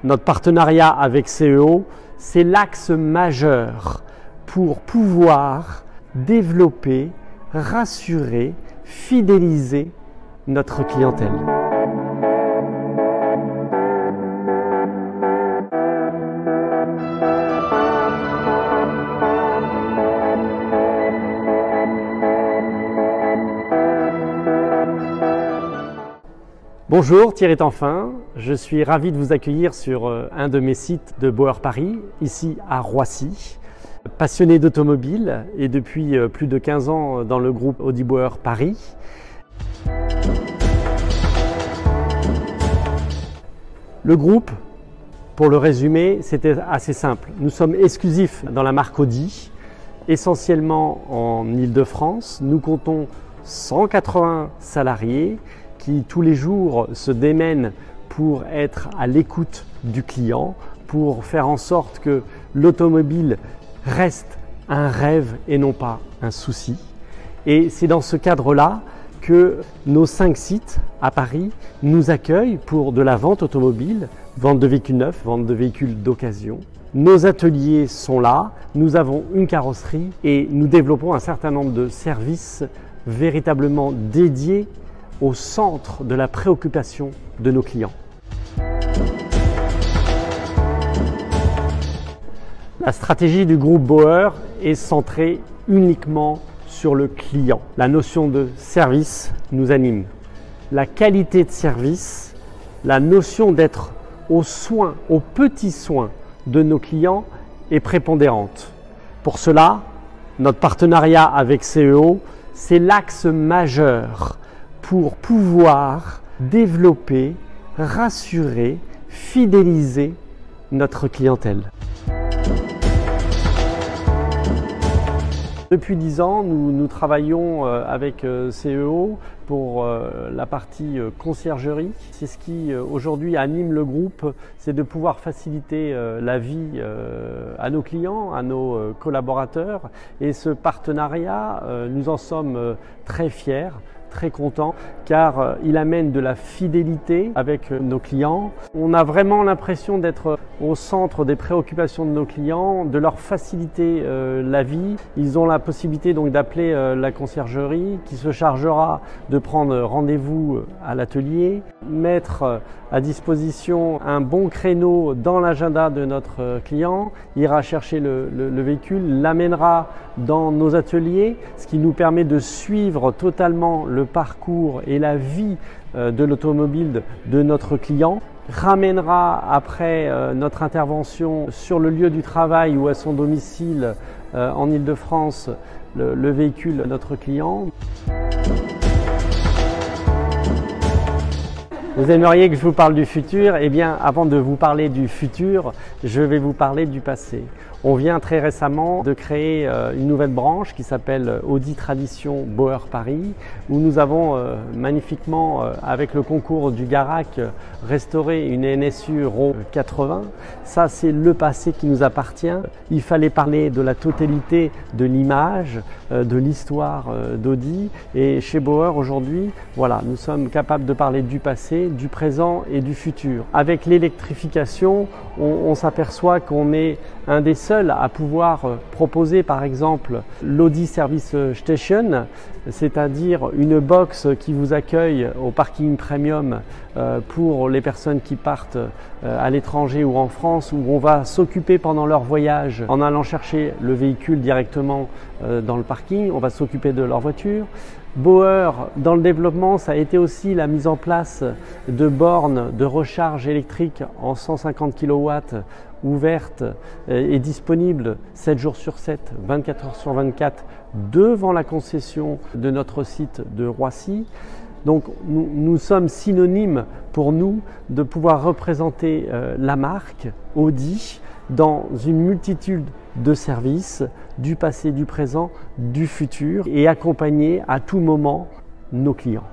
Notre partenariat avec CEO, c'est l'axe majeur pour pouvoir développer, rassurer, fidéliser notre clientèle. Bonjour, Thierry Tanfin, je suis ravi de vous accueillir sur un de mes sites de Bauer Paris, ici à Roissy. Passionné d'automobile et depuis plus de 15 ans dans le groupe Audi Bauer Paris. Le groupe, pour le résumer, c'était assez simple. Nous sommes exclusifs dans la marque Audi, essentiellement en Île-de-France. Nous comptons 180 salariés qui tous les jours se démènent pour être à l'écoute du client, pour faire en sorte que l'automobile reste un rêve et non pas un souci. Et c'est dans ce cadre-là que nos 5 sites à Paris nous accueillent pour de la vente automobile, vente de véhicules neufs, vente de véhicules d'occasion. Nos ateliers sont là, nous avons une carrosserie et nous développons un certain nombre de services véritablement dédiés au centre de la préoccupation de nos clients. La stratégie du groupe Bauer est centrée uniquement sur le client. La notion de service nous anime. La qualité de service, la notion d'être aux soins, aux petits soins de nos clients est prépondérante. Pour cela, notre partenariat avec CEO, c'est l'axe majeur pour pouvoir développer, rassurer, fidéliser notre clientèle. Depuis 10 ans, nous travaillons avec CEO pour la partie conciergerie. C'est ce qui aujourd'hui anime le groupe, c'est de pouvoir faciliter la vie à nos clients, à nos collaborateurs. Et ce partenariat, nous en sommes très fiers, très content car il amène de la fidélité avec nos clients. On a vraiment l'impression d'être au centre des préoccupations de nos clients, de leur faciliter la vie. Ils ont la possibilité donc d'appeler la conciergerie qui se chargera de prendre rendez-vous à l'atelier, mettre à disposition un bon créneau dans l'agenda de notre client, ira chercher le véhicule, l'amènera dans nos ateliers, ce qui nous permet de suivre totalement le parcours et la vie de l'automobile de notre client, ramènera après notre intervention sur le lieu du travail ou à son domicile en Île-de-France le véhicule de notre client. Vous aimeriez que je vous parle du futur? Eh bien, avant de vous parler du futur, je vais vous parler du passé. On vient très récemment de créer une nouvelle branche qui s'appelle Audi Tradition Bauer Paris, où nous avons magnifiquement, avec le concours du Garac, restauré une NSU Euro 80. Ça, c'est le passé qui nous appartient. Il fallait parler de la totalité de l'image, de l'histoire d'Audi. Et chez Bauer, aujourd'hui, voilà, nous sommes capables de parler du passé, du présent et du futur. Avec l'électrification, on s'aperçoit qu'on est un des seuls à pouvoir proposer par exemple l'Audi Service Station, c'est-à-dire une box qui vous accueille au parking premium pour les personnes qui partent à l'étranger ou en France, où on va s'occuper pendant leur voyage en allant chercher le véhicule directement dans le parking, on va s'occuper de leur voiture. Bauer, dans le développement, ça a été aussi la mise en place de bornes de recharge électrique en 150 kW ouvertes et disponibles 7 jours sur 7, 24 heures sur 24 devant la concession de notre site de Roissy. Donc nous sommes synonymes pour nous de pouvoir représenter la marque Audi dans une multitude de services du passé, du présent, du futur et accompagner à tout moment nos clients.